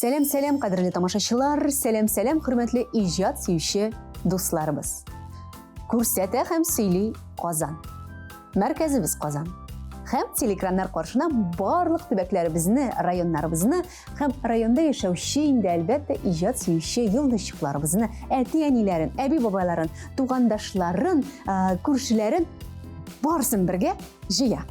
Сәлем қадірлі тамашашылар, сәлем hürmetli ижад сүйші достарыбыз. Күрсәтә һәм сөйли Казан. Мәркәзебез Казан. Һәм телекраннар каршына барлык төбәкләребезне, районнарыбызны һәм районда яшәүче инде әлбәттә ижад сөйші юлдашчыкларыбызны, әти-әниләрен, әби-бабайларын, тугандашларын, күршеләрен барсын бергә җыя.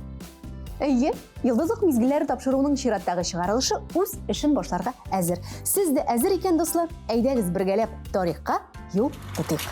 Әйе, Йылдызлык мизгилләре тапшыруның чираттагы чыгарылышы үз эшен башларга әзер. Сез дә әзер икән, дуслар? Әйдәгез бергәләп тарихка юл тотыйк.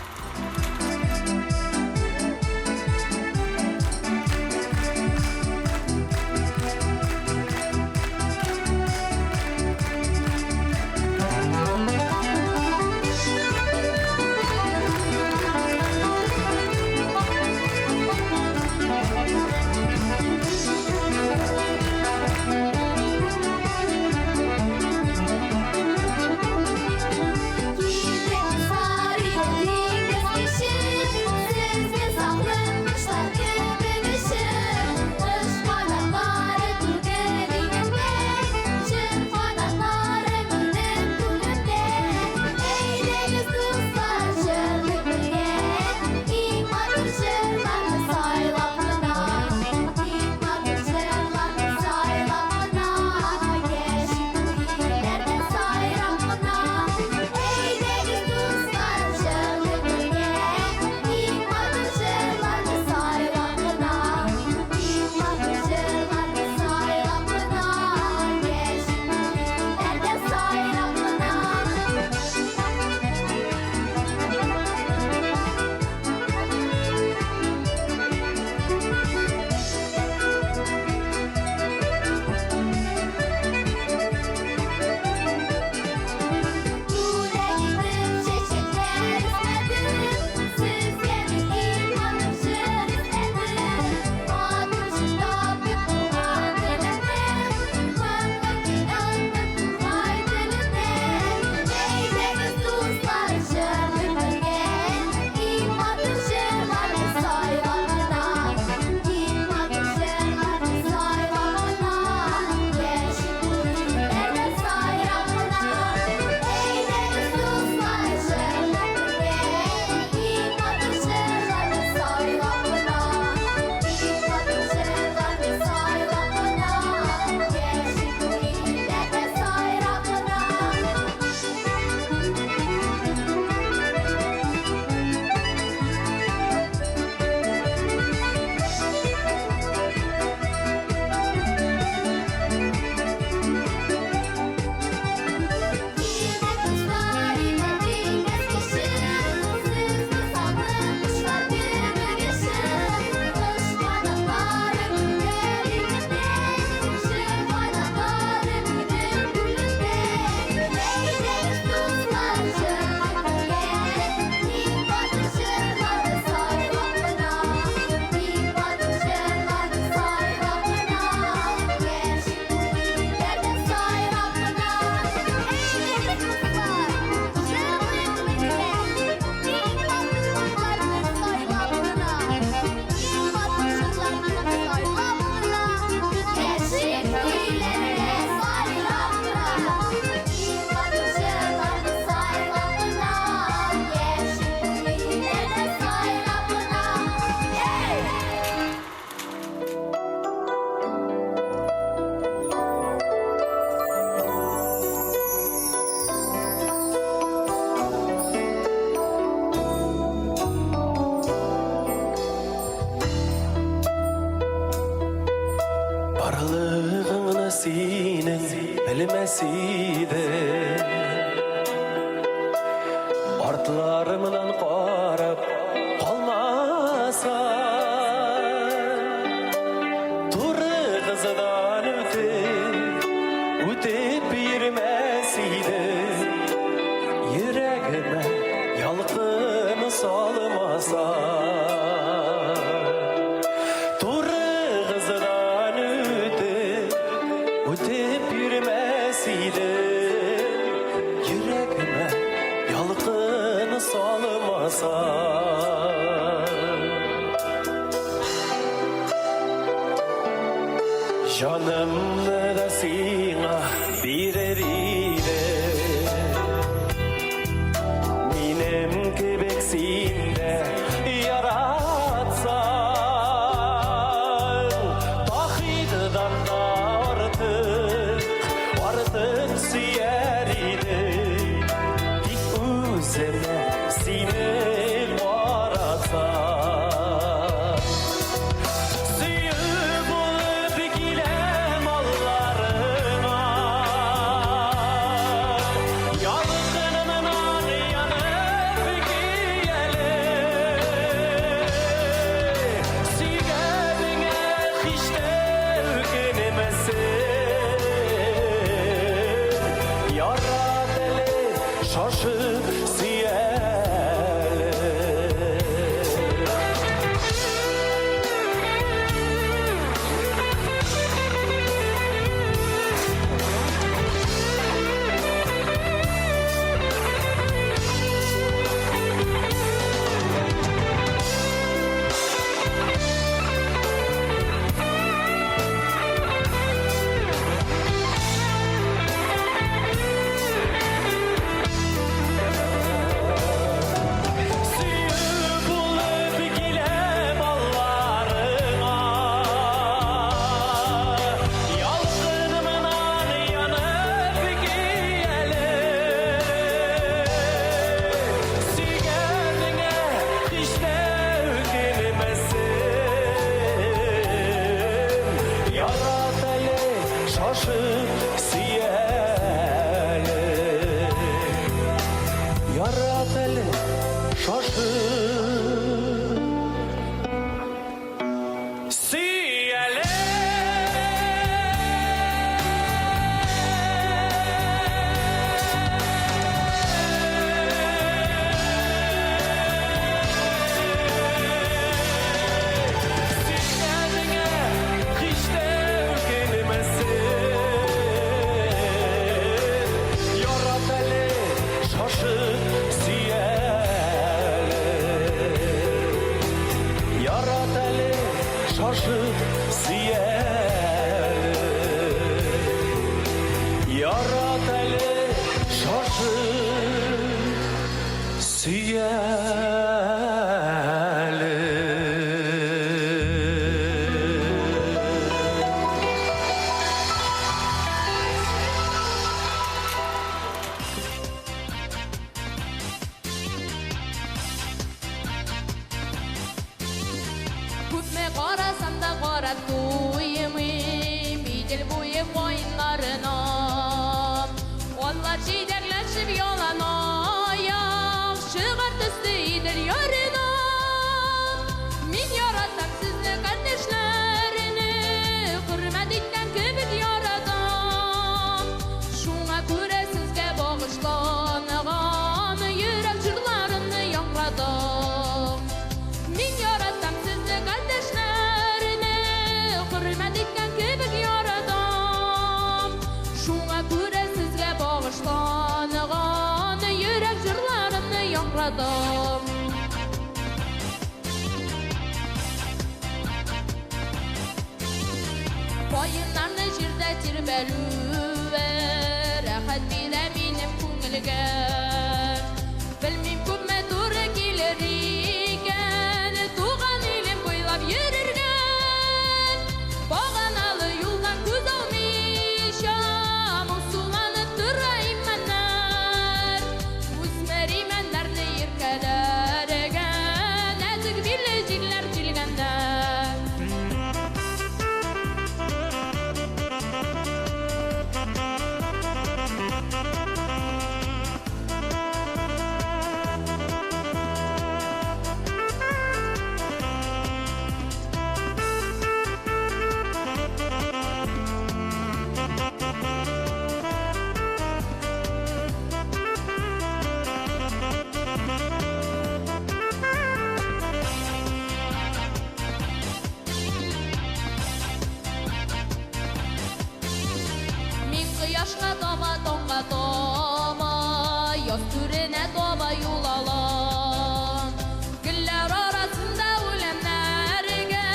Varlığını sinin bilmesiydi, artlarımdan qarab qalmasa, Turı kızıdan ötüp yürümesiydi, yüreğime yalqını salmasa. Ötüp yürümesiydi, yüreğime yalqını salmasa. Canımı da sana verir idi, işte ögenemesin. Yaradeli şaşıp siyeli. Yarateli şaşıp siyeli. Şaşıp siyeli. Yarateli şaşıp siyeli. Күпме қарасам да қарап тойымым, бейдел бойы қойынларына. Олар жидерләшіп яланайық, шығар түсті идір ярына. Мен яратам сізді кәрдешләріні, құрмет иткән кебек яратам. Шуңа күрә сезгә бағышланған, йөрәк жырларымны яңратам. Мен яратам сізді кәрдешләріні, құрмет иткән кебек яратам. Шуңа күрә сезгә бағышланған, йөрәк жырларымны яңратам. Қойынларны жердә тирбәлүе, рәхәт бирә минем күңелгә. Белмим күпме туры килер икән, туган илем буйлап йөрергә. Баганалы юлдан күз алмыйча, моңсуланып тора имәннәр. Үсмер имәннәрне иркәләргә, нәзек билле җилләр җилгәндә. Мин кояшка таба, таңга таба, яз түренә таба юл алам. Гөлләр арасында үләннәргә,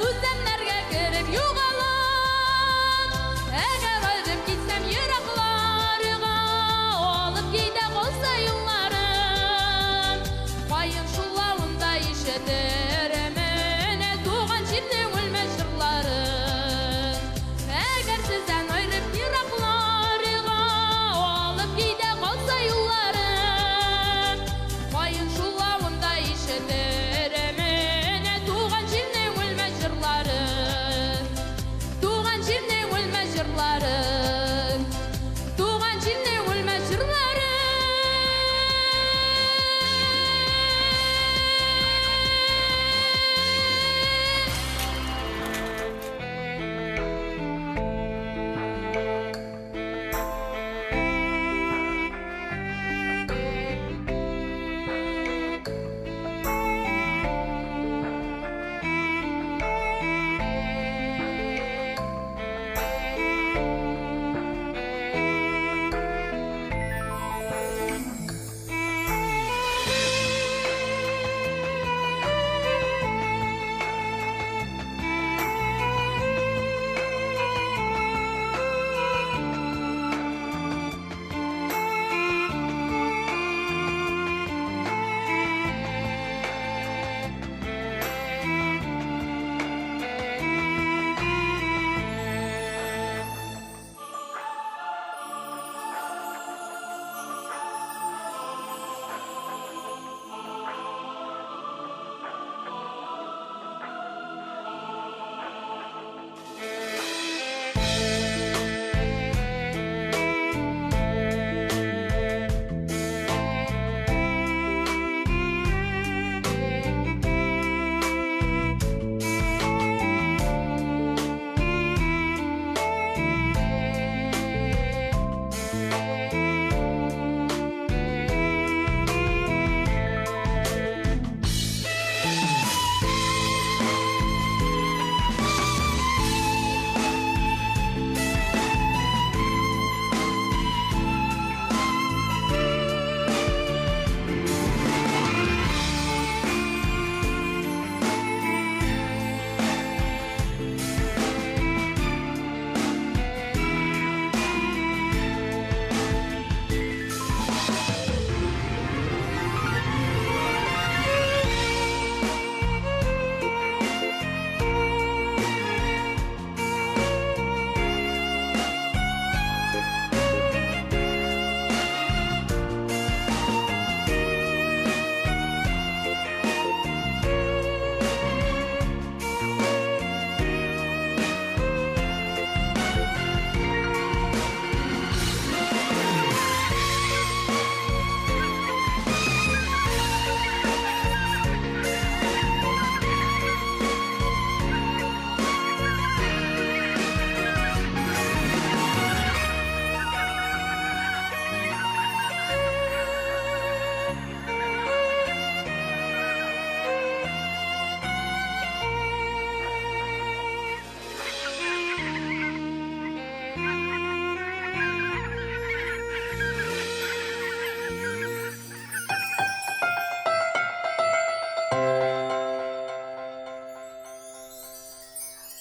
үзәннәргә кереп югалам. Әгәр айрып китсәм еракларга, алып китә калса юлларым. Кайын шулавында ишетермен, туган җирнең үлмәс җырларын. Әгәр сездән айрып еракларга,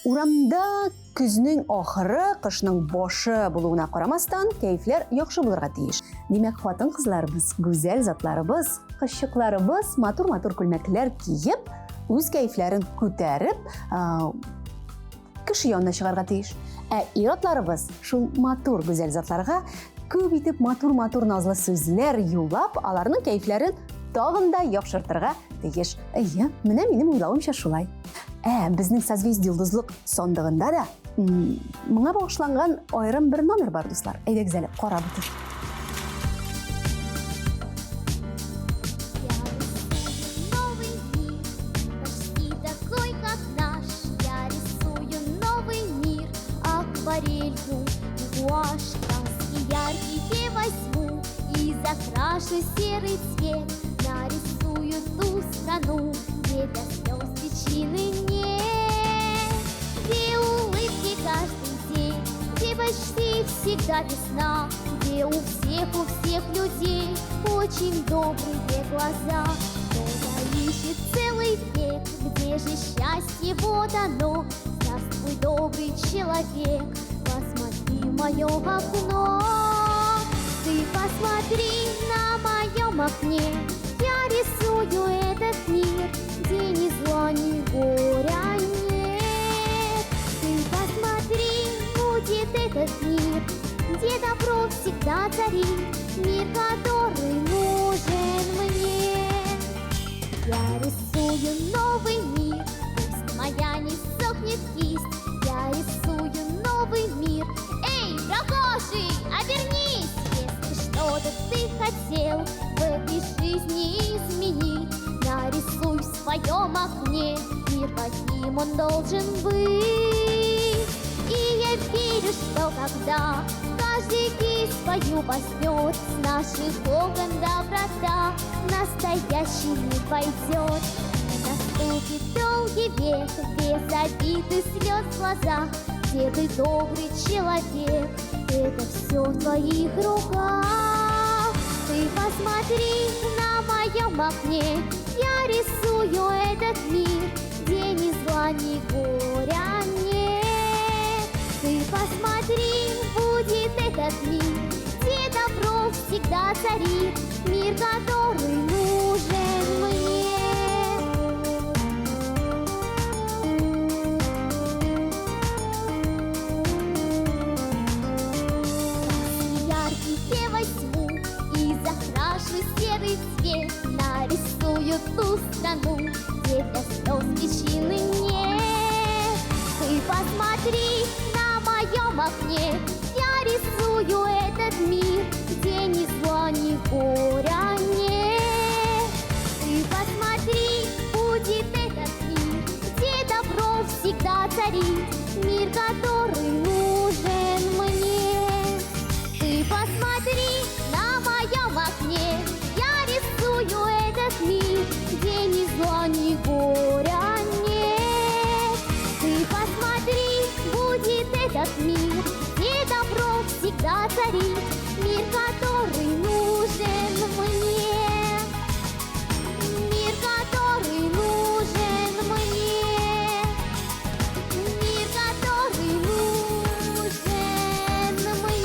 Урамда күзнең ахыры, кышның башы булуына карамастан, кәйфләр яхшы булырга тиеш. Димәк, хатын-кызларыбыз, гүзәл затларыбыз, кызчыкларыбыз матур-матур күлмәкләр киеп, үз кәйфләрен күтәреп, кеше янына чыгарга тиеш. Ир-атларыбыз шул матур гүзәл затларга күп итеп матур-матур назлы сүзләр юллап, аларның кәйфләрен тагын да яхшыртырга тиеш. Менә минем уйлавымча шулай. Безнең созвездие йолдызлык сандыгында да моңа багышланган аерым бер номер бар, дуслар. Әйдәгез әле карап үтик. Акварелью, гуашь, краски яркие возьму и закрашу серый цвет, нарисую ту страну, где для слез причины нет, где улыбки каждый день, где почти всегда весна, где у всех людей очень добрые глаза. Кто-то ищет целый век, где же счастье, вот оно. Здравствуй, добрый человек, посмотри в мое окно. Ты посмотри на моем окне, я рисую этот мир, где ни зла, ни горя нет. Ты посмотри, будет этот мир, где добро всегда царит, мир, который нужен мне. Я рисую новый мир, пусть моя не сохнет кисть. Я рисую новый мир. Эй, прохожий, обернись, если что-то ты хотел в этой жизни изменить. Нарисуй в своем окне мир, каким он должен быть. И я верю, что когда каждый кисть свою возьмет, с наших окон доброта настоящий мир пойдет. Наступит долгий век, без обид и слез в глазах, где ты добрый человек, это все в твоих руках. Ты посмотри на моем окне, я рисую этот мир, где ни зла, ни горя нет. Ты посмотри, будет этот мир, где добро всегда царит, мир, который нужен мне. Серый цвет, нарисую ту страну, где для слез причины нет. Ты посмотри на моем окне, я рисую этот мир, где ни зла, ни горя нет. Ты посмотри, будет этот мир, где добро всегда царит, мир, который нужен мне. Ты посмотри на моем окне, я рисую этот мир, где ни зла, ни горя нет. Ты посмотри, будет этот мир, где добро всегда царит, мир, который нужен мне. Мир, который нужен мне. Мир, который нужен мне.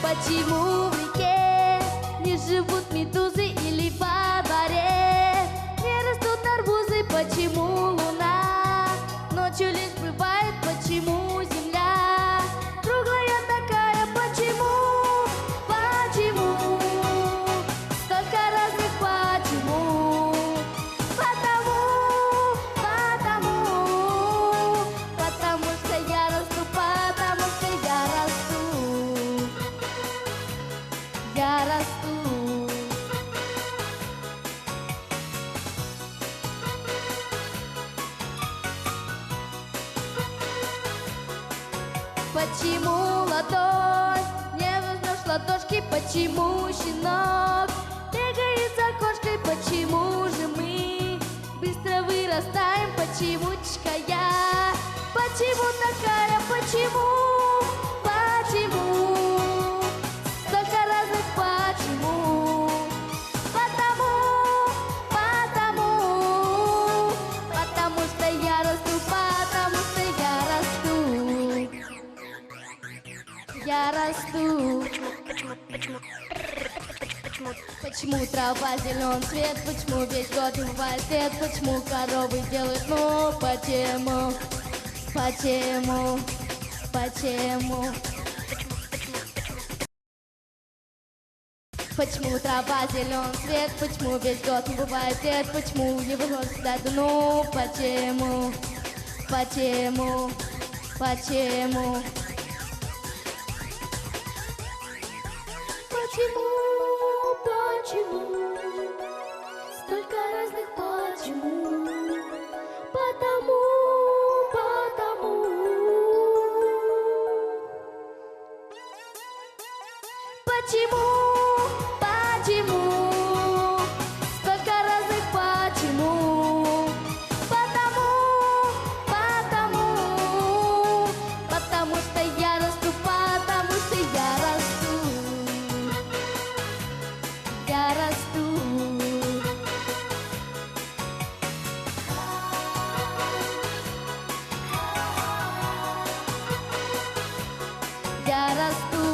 Почему в реке не живут медузы или во дворе не растут арбузы? Почему луна ночью лишь бывает? Почему земля круглая такая? Почему? Почему? Столько разных почему? Потому что я расту, потому что я расту. Я расту. Почему ладонь не возьмешь ладошки? Почему щенок бегает за кошкой? Почему же мы быстро вырастаем? Почемучка я? Почему такая? Почему? Почему? Столько разных почему? Потому что я расту, потому что я расту. Я расту. Почему трава зелен цвет? Почему весь год не бывает лет? Почему коровы делают ну? Почему? Почему? Почему? Почему трава зелен цвет? Почему весь год не бывает лет? Почему не выходит всегда ну? Почему? Почему? Почему? Почему? Почему? Столько разных почему? Потому. Почему? Почему? Столько разных почему? Потому что я расту, потому что я расту. Я расту. Я расту.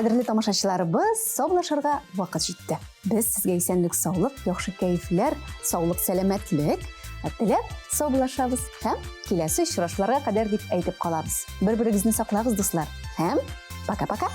Кадерле тамашачыларыбыз, саулашырга вакыт җитте. Без сезгә исәнлек, саулык, яхшы кәефләр, саулык, сәламәтлек теләп саулашабыз һәм киләсе очрашуларга кадәр дип әйтеп калабыз. Бер-берегезне саклагыз, дуслар. Һәм пока-пока.